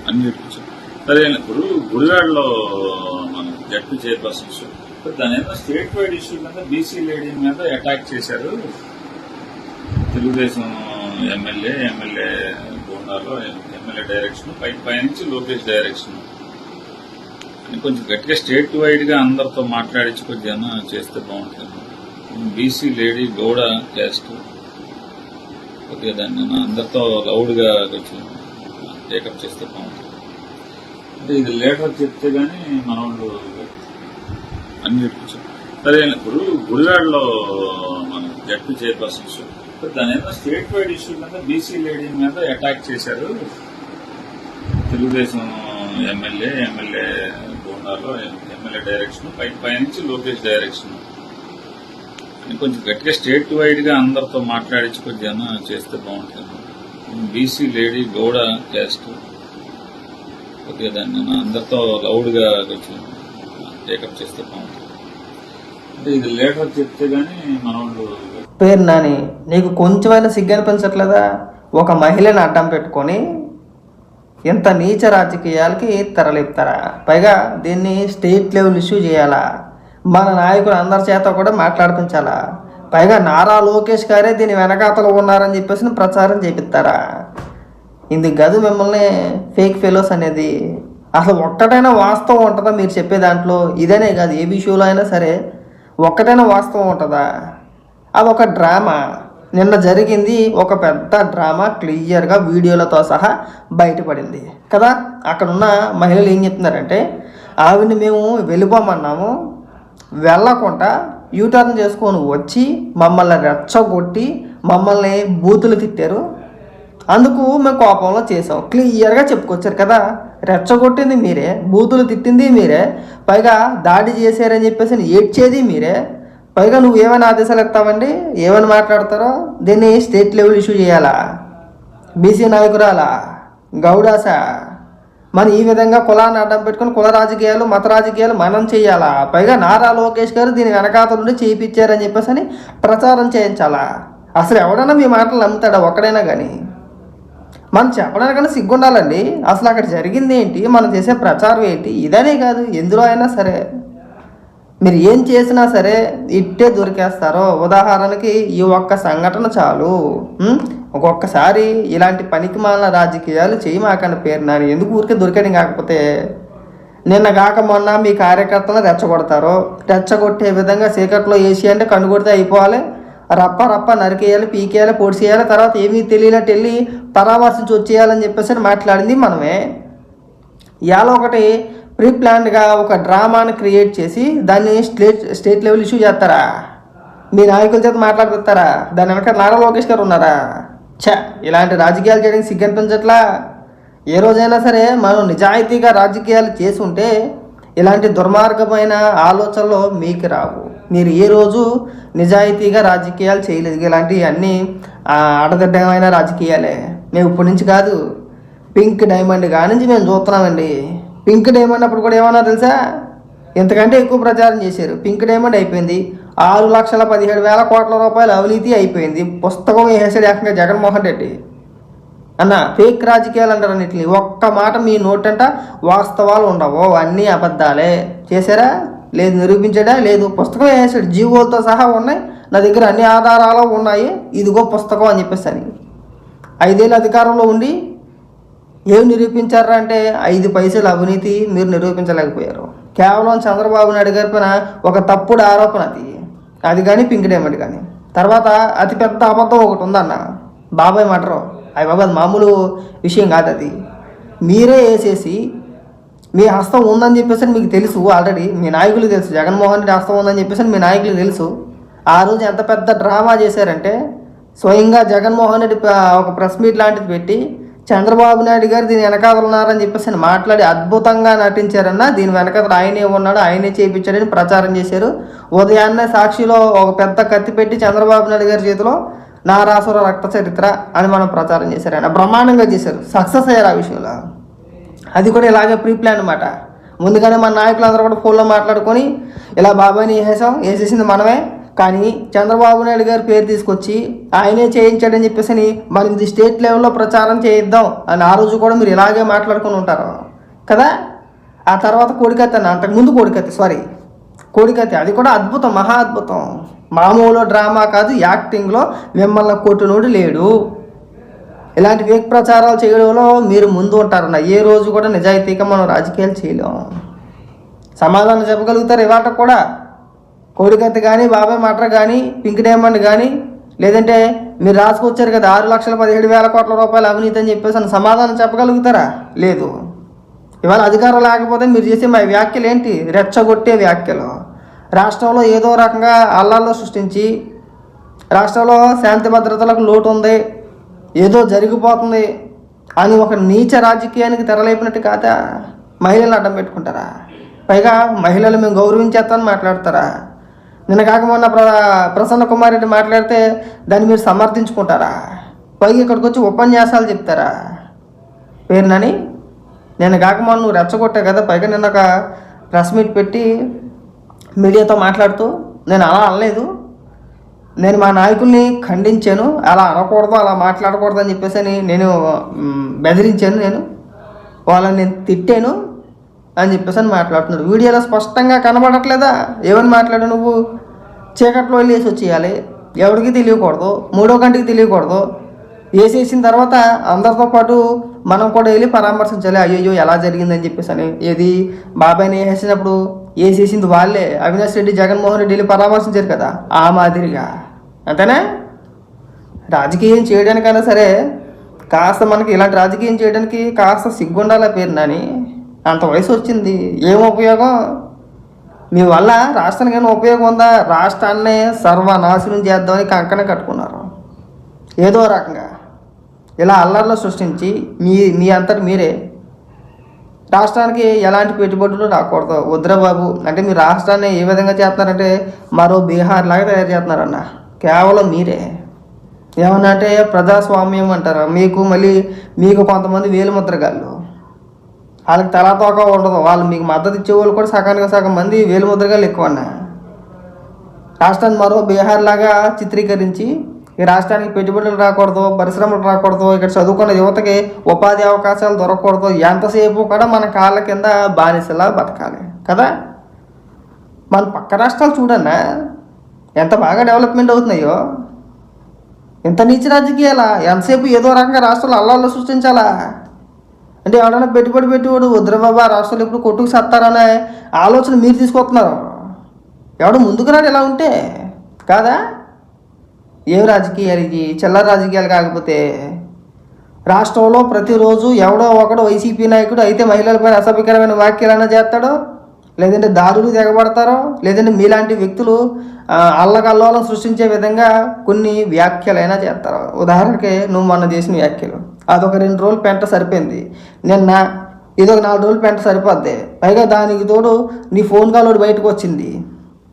అన్ని సరే. ఇప్పుడు గుడివాడలో మన జడ్పీ చైర్పర్సన్ ఇష్యూ, దాని ఏదో స్టేట్ వైడ్ ఇష్యూ మీద బీసీ లేడీ మీద అటాక్ చేశారు తెలుగుదేశం ఎమ్మెల్యే బోండాలో, ఎమ్మెల్యే డైరెక్షన్ పైనుంచి లోకేష్ డైరెక్షన్ అని కొంచెం గట్టిగా స్టేట్ వైడ్ గా అందరితో మాట్లాడించి కొంచెం చేస్తే బాగుంటుంది. BC lady Gowda caste okay, దాన్ని అందరితో లౌడ్ గా కొంచెం టేకప్ చేస్తే బాగుంటుంది. అంటే ఇది లేటర్ చెప్తే గానీ మన వాళ్ళు అన్ని సరే. ఇప్పుడు గుడివాడలో మన జడ్పీ చైర్పర్సన్ ఇష్యూ, దాని ఏదో స్టేట్ వైడ్ ఇష్యూ మీద బీసీ లేడీ మీద అటాక్ చేశారు తెలుగుదేశం ఎమ్మెల్యే బోండాలో, ఎమ్మెల్యే డైరెక్షన్ పైనుంచి లోకేష్ డైరెక్షన్ అని కొంచెం గట్టిగా స్టేట్ వైడ్ గా అందరితో మాట్లాడించి కొంచెం చేస్తే బాగుంటుంది. BC lady Gowda caste okay, దాన్ని అందరితో లౌడ్ గా కొంచెం టేకప్ చేస్తే బాగుంటుంది. అంటే ఇది లేటర్ చెప్తే గానీ మన వాళ్ళు పేరు నాని, నీకు కొంచెమైనా సిగ్గు అనిపించట్లేదా? ఒక మహిళని అడ్డం పెట్టుకొని ఇంత నీచ రాజకీయాలకి తెరలేపుతారా? పైగా దీన్ని స్టేట్ లెవెల్ ఇష్యూ చేయాలా? మన నాయకులు అందరి చేత కూడా మాట్లాడిపించాలా? పైగా నారా లోకేష్ గారే దీని వెనకాతలు ఉన్నారని చెప్పేసి ప్రచారం చేపిస్తారా? ఇందుకు కాదు మిమ్మల్ని ఫేక్ ఫెలోస్ అనేది. అసలు ఒక్కటైనా వాస్తవం ఉంటుందా మీరు చెప్పే దాంట్లో? ఇదనే కాదు, ఏ విషయంలో అయినా సరే ఒక్కటైనా వాస్తవం ఉంటుందా? అదొక డ్రామా. నిన్న జరిగింది ఒక పెద్ద డ్రామా, క్లియర్గా వీడియోలతో సహా బయటపడింది కదా. అక్కడున్న మహిళలు ఏం చెప్తున్నారంటే, ఆవిడని మేము వెళ్ళిపోమన్నాము, వెళ్ళకుండా యూటర్న్ చేసుకొని వచ్చి మమ్మల్ని రెచ్చగొట్టి మమ్మల్ని బూతులు తిట్టారు, అందుకు మేము కోపంలో చేసాం. క్లియర్గా చెప్పుకొచ్చారు కదా. రెచ్చగొట్టింది మీరే, బూతులు తిట్టింది మీరే, పైగా దాడి చేశారని చెప్పేసి ఏడ్చేది మీరే. పైగా నువ్వు ఏమైనా ఆదేశాలు ఇస్తావండి? ఏమైనా మాట్లాడతారో? దీన్ని స్టేట్ లెవెల్ ఇష్యూ చేయాలా? బీసీ నాయకురాలా గౌడాసా? మనం ఈ విధంగా కులాన్ని అడ్డం పెట్టుకుని కుల రాజకీయాలు, మత రాజకీయాలు మనం చేయాలా? పైగా నారా లోకేష్ గారు దీని వెనకాత నుండి చేయించారని చెప్పేసి అని ప్రచారం చేయించాలా? అసలు ఎవడైనా మీ మాటలు నమ్ముతాడా? ఒక్కడైనా కానీ మనం చెప్పడానికన్నా సిగ్గుండాలండి. అసలు అక్కడ జరిగింది ఏంటి, మనం చేసే ప్రచారం ఏంటి? ఇదనే కాదు, ఎందులో అయినా సరే మీరు ఏం చేసినా సరే ఇట్టే దొరికేస్తారో. ఉదాహరణకి ఈ ఒక్క సంఘటన చాలు. ఒక్కొక్కసారి ఇలాంటి పనికి మాలిన రాజకీయాలు చేయమాకండి పేరు నాని. ఎందుకు ఊరికే దొరికడం? కాకపోతే నిన్న కాక మొన్న మీ కార్యకర్తలు రెచ్చగొడతారు. రెచ్చగొట్టే విధంగా చీకట్లో వేసి అంటే కన్ను కొడితే అయిపోవాలి, రప్ప నరికేయాలి, పీకేయాలి, పొడిచేయాలి, తర్వాత ఏమీ తెలియనట్టు వెళ్ళి పరామర్శించి వచ్చేయాలని చెప్పేసి మాట్లాడింది మనమే. ఇవాళ ఒకటి ప్రీ ప్లాన్డ్గా ఒక డ్రామాని క్రియేట్ చేసి దాన్ని స్టేట్ లెవెల్ ఇష్యూ చేస్తారా? మీ నాయకుల చేత మాట్లాడుతారా? దాని వెనక నారా లోకేష్ గారు ఉన్నారా? ఇలాంటి రాజకీయాలు చేయడానికి సిగ్గనిపించట్లా? ఏ రోజైనా సరే మనం నిజాయితీగా రాజకీయాలు చేసి ఉంటే ఇలాంటి దుర్మార్గమైన ఆలోచనలు మీకు రావు. మీరు ఏ రోజు నిజాయితీగా రాజకీయాలు చేయలేదు. ఇలాంటివి అన్నీ అడదిడ్డమైన రాజకీయాలే. మేము ఇప్పటి నుంచి కాదు, పింక్ డైమండ్ కానించి మేము చూస్తున్నామండి. పింక్ డైమండ్ అప్పుడు కూడా ఏమన్నా తెలుసా? ఇంతకంటే ఎక్కువ ప్రచారం చేశారు. పింక్ డైమండ్ అయిపోయింది, 6,17,000 కోట్ల రూపాయల అవినీతి అయిపోయింది. పుస్తకం వేసాడు ఏకంగా జగన్మోహన్ రెడ్డి. అన్న ఫేక్ రాజకీయాలు అంటారు అన్నిటిని. ఒక్క మాట మీ నోటంట వాస్తవాలు ఉండవు, అన్నీ అబద్ధాలే. చేశారా? లేదు. నిరూపించాడా? లేదు. పుస్తకం వేసాడు, జీవోలతో సహా ఉన్నాయి నా దగ్గర, అన్ని ఆధారాలు ఉన్నాయి, ఇదిగో పుస్తకం అని చెప్పేసి అని. 5 ఏళ్ళు అధికారంలో ఉండి ఏమి నిరూపించారా అంటే 5 పైసలు అవినీతి మీరు నిరూపించలేకపోయారు. కేవలం చంద్రబాబు నాయుడు గారి పైన ఒక తప్పుడు ఆరోపణ అది కానీ పింక్ డైమండ్ కానీ. తర్వాత అతిపెద్ద అబద్ధం ఒకటి ఉందన్న, బాబాయ్ మటరు. అవి బాబా అది మామూలు విషయం కాదు. అది మీరే వేసేసి మీ హస్తం ఉందని చెప్పేసి మీకు తెలుసు ఆల్రెడీ, మీ నాయకులకు తెలుసు. జగన్మోహన్ రెడ్డి హస్తం ఉందని చెప్పేసి మీ నాయకులకు తెలుసు. ఆ రోజు ఎంత పెద్ద డ్రామా చేశారంటే, స్వయంగా జగన్మోహన్ రెడ్డి ఒక ప్రెస్ మీట్ లాంటిది పెట్టి చంద్రబాబు నాయుడు గారు దీని వెనకాతలు ఉన్నారని చెప్పేసి మాట్లాడి అద్భుతంగా నటించారన్న. దీని వెనకాతలు ఆయనే ఉన్నాడు, ఆయనే చేయించాడని ప్రచారం చేశారు. ఉదయాన్నే సాక్షిలో ఒక పెద్ద కత్తి పెట్టి చంద్రబాబు నాయుడు గారి చేతిలో నారాసుర రక్త చరిత్ర అని మనం ప్రచారం చేశారు. ఆయన బ్రహ్మాండంగా చేశారు, సక్సెస్ అయ్యారు ఆ విషయంలో. అది కూడా ఇలాగే ప్రీ ప్లాన్ అనమాట. ముందుగానే మన నాయకులందరూ కూడా ఫోన్లో మాట్లాడుకొని ఇలా బాబాయ్ని వేసేసాం, వేసేసింది మనమే, కానీ చంద్రబాబు నాయుడు గారి పేరు తీసుకొచ్చి ఆయనే చేయించాడని చెప్పేసి అని మనకి ఇది స్టేట్ లెవెల్లో ప్రచారం చేయిద్దాం అని ఆ రోజు కూడా మీరు ఇలాగే మాట్లాడుకుని ఉంటారు కదా. ఆ తర్వాత కోడికత్తి అన్న, అంతకుముందు కోడికత్తి అది కూడా అద్భుతం, మహా అద్భుతం. మామూలు డ్రామా కాదు, యాక్టింగ్లో మిమ్మల్ని కొట్టునోడు లేడు. ఇలాంటి వేక్ ప్రచారాలు చేయడంలో మీరు ముందు ఉంటారన్న. ఏ రోజు కూడా నిజాయితీగా మనం రాజకీయాలు చేయలేం. సమాధానం చెప్పగలుగుతారు ఇవాళ కూడా. కోడికత్తి కానీ, బాబాయ్ మటర్ కానీ, పింక్ డైమండ్ కానీ, లేదంటే మీరు రాసుకొచ్చారు కదా 6,17,000 కోట్ల రూపాయలు అవినీతి అని చెప్పేసి అని సమాధానం చెప్పగలుగుతారా? లేదు. ఇవాళ అధికారం లేకపోతే మీరు చేసే మా వ్యాఖ్యలు ఏంటి? రెచ్చగొట్టే వ్యాఖ్యలు. రాష్ట్రంలో ఏదో రకంగా అల్లాల్లో సృష్టించి, రాష్ట్రంలో శాంతి భద్రతలకు లోటు ఉంది, ఏదో జరిగిపోతుంది అని ఒక నీచ రాజకీయానికి తెరలేపినట్టు కాదా మహిళలను అడ్డం పెట్టుకుంటారా? పైగా మహిళలు మేము గౌరవించేస్తామని మాట్లాడతారా? నిన్న కాక మొన్న ప్రసన్న కుమార్ రెడ్డి మాట్లాడితే దాన్ని మీరు సమర్థించుకుంటారా? పైగా ఇక్కడికి వచ్చి ఉపన్యాసాలు చెప్తారా పేరునని? నేను కాక మొన్న నువ్వు రెచ్చగొట్టావు కదా. పైగా నిన్న ఒక ప్రెస్ మీట్ పెట్టి మీడియాతో మాట్లాడుతూ నేను అలా అనలేదు, నేను మా నాయకుల్ని ఖండించాను, అలా అనకూడదు, అలా మాట్లాడకూడదు అని చెప్పేసి అని నేను బెదిరించాను, నేను వాళ్ళని నేను తిట్టాను అని చెప్పేసి అని మాట్లాడుతున్నాడు. వీడియోలో స్పష్టంగా కనబడట్లేదా ఏమని మాట్లాడు? నువ్వు చీకట్లో వెళ్ళి వేసి వచ్చేయాలి, ఎవరికి తెలియకూడదు, మూడో గంటకి తెలియకూడదు, వేసేసిన తర్వాత అందరితో పాటు మనం కూడా వెళ్ళి పరామర్శించాలి, అయ్యో ఎలా జరిగిందని చెప్పేసి అని. ఏది బాబాయ్ని వేసేసినప్పుడు వేసేసింది వాళ్ళే, అవినాష్ రెడ్డి, జగన్మోహన్ రెడ్డి వెళ్ళి పరామర్శించారు కదా, ఆ మాదిరిగా. అంతేనా? రాజకీయం చేయడానికైనా సరే కాస్త మనకి ఇలాంటి రాజకీయం చేయడానికి కాస్త సిగ్గుండాల పేరు నాని. అంత వయసు వచ్చింది, ఏం ఉపయోగం? మీ వల్ల రాష్ట్రానికి ఏమైనా ఉపయోగం ఉందా? రాష్ట్రాన్ని సర్వనాశనం చేద్దామని కంకణ కట్టుకున్నారు. ఏదో రకంగా ఇలా అల్లర్లు సృష్టించి మీ అంతటి మీరే రాష్ట్రానికి ఎలాంటి పెట్టుబడులు రాకూడదు. వద్దురా బాబు అంటే మీరు రాష్ట్రాన్ని ఏ విధంగా చేస్తున్నారంటే మరో బీహార్ లాగా తయారు చేస్తున్నారన్న. కేవలం మీరే ఏమన్నా అంటే ప్రజాస్వామ్యం అంటారు. మీకు కొంతమంది వేలుముద్రగాళ్ళు, వాళ్ళకి తలాతోక ఉండదు. వాళ్ళు మీకు మద్దతు ఇచ్చేవాళ్ళు కూడా సగం మంది వేలుముద్రగాళ్ళు ఎక్కువన్నా. రాష్ట్రాన్ని మరో బీహార్ లాగా చిత్రీకరించి ఈ రాష్ట్రానికి పెట్టుబడులు రాకూడదు, పరిశ్రమలు రాకూడదు, ఇక్కడ చదువుకున్న యువతకి ఉపాధి అవకాశాలు దొరకకూడదు, ఎంతసేపు కూడా మన కాళ్ళ కింద బానిసలా బతకాలి కదా. మన పక్క రాష్ట్రాలు చూడన్నా ఎంత బాగా డెవలప్మెంట్ అవుతున్నాయో. ఎంత నీచ రాజకీయాలా? ఎంతసేపు ఏదో రకంగా రాష్ట్రాలు అల్లాల్లో సృష్టించాలా? అంటే ఎవరైనా పెట్టుబడి వద్దురబాబా రాష్ట్రాలు ఇప్పుడు కొట్టుకు సత్తారనే ఆలోచన మీరు తీసుకొస్తున్నారు. ఎవడు ముందుకు రాడు ఇలా ఉంటే కాదా? ఏం రాజకీయాలు ఇది? చిల్లర రాజకీయాలు కాకపోతే రాష్ట్రంలో ప్రతిరోజు ఎవడో ఒకడు వైసీపీ నాయకుడు అయితే మహిళలపైన అసభ్యకరమైన వ్యాఖ్యలైనా చేస్తాడో, లేదంటే దారులు తెగబడతారో, లేదంటే మీలాంటి వ్యక్తులు అల్లకల్లోలం సృష్టించే విధంగా కొన్ని వ్యాఖ్యలైనా చేస్తారు. ఉదాహరణకి నువ్వు మొన్న చేసిన వ్యాఖ్యలు అదొక 2 రోజులు పెంట సరిపోయింది, నిన్న ఇదొక 4 రోజులు పెంట సరిపోద్ది. పైగా దానికి తోడు నీ ఫోన్ కాల్ ఒకటి బయటకు వచ్చింది,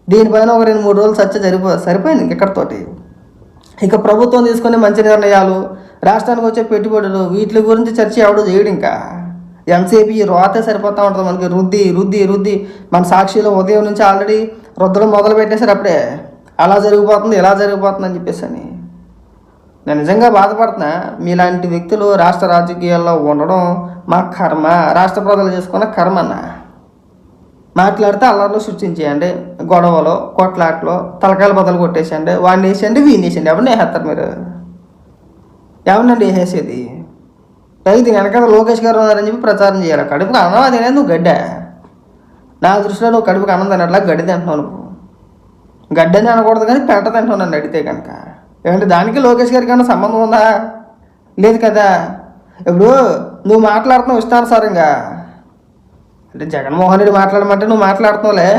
దీనిపైన ఒక 2-3 రోజులు సరిపోయింది ఇంకెక్కడితోటి. ఇక ప్రభుత్వం తీసుకునే మంచి నిర్ణయాలు, రాష్ట్రానికి వచ్చే పెట్టుబడులు, వీటి గురించి చర్చ ఎవడో చేయడు. ఇంకా ఎంతసేపు ఈ రోతే సరిపోతూ ఉంటుంది మనకి. రుద్ది మన సాక్షిలో ఉదయం నుంచి ఆల్రెడీ రుద్దడం మొదలు పెట్టేశారు. అప్పుడే అలా జరిగిపోతుంది, ఇలా జరిగిపోతుంది అని చెప్పేసి అని. నేను నిజంగా బాధపడుతున్నా. మీలాంటి వ్యక్తులు రాష్ట్ర రాజకీయాల్లో ఉండడం మా కర్మ, రాష్ట్ర ప్రజలు చేసుకున్న కర్మ అన్న. మాట్లాడితే అల్లర్లు సృష్టించేయండి, గొడవలు, కొట్లాట్లు, తలకాయలు బదులు కొట్టేసేయండి, వాడిని వేసేయండి, వీడిని వేసేయండి. ఎవరిని వేసేస్తారు మీరు? ఎవరినండి వేసేది? పైకి వెనకాల లోకేష్ గారు ఉన్నారని చెప్పి ప్రచారం చేయాలి. కడుపుకి అన్నం తినేది నువ్వు గడ్డ. నా దృష్టిలో నువ్వు కడుపుకి అన్నం తినట్లా గడ్డి తింటున్నావు. నువ్వు గడ్డని అనకూడదు కానీ పెంట తింటున్నావు నన్ను అడిగితే కనుక. ఏమంటే దానికి లోకేష్ గారికి ఏమైనా సంబంధం ఉందా? లేదు కదా. ఇప్పుడు నువ్వు మాట్లాడుతున్నావు ఇష్టానుసారంగా. అంటే జగన్మోహన్ రెడ్డి మాట్లాడమంటే నువ్వు మాట్లాడుతున్నావులే,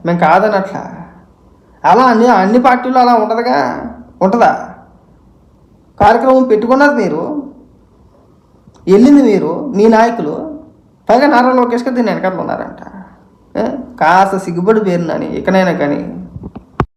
మేము కాదని అట్లా. అలా అన్ని పార్టీలు అలా ఉండదుగా. ఉంటుందా? కార్యక్రమం పెట్టుకున్నది మీరు, వెళ్ళింది మీరు, మీ నాయకులు, పైగా నారా లోకేష్ గారు దీన్ని వెనకాల ఉన్నారంట. కాస్త సిగ్గుపడి పేరునని ఇకనైనా కానీ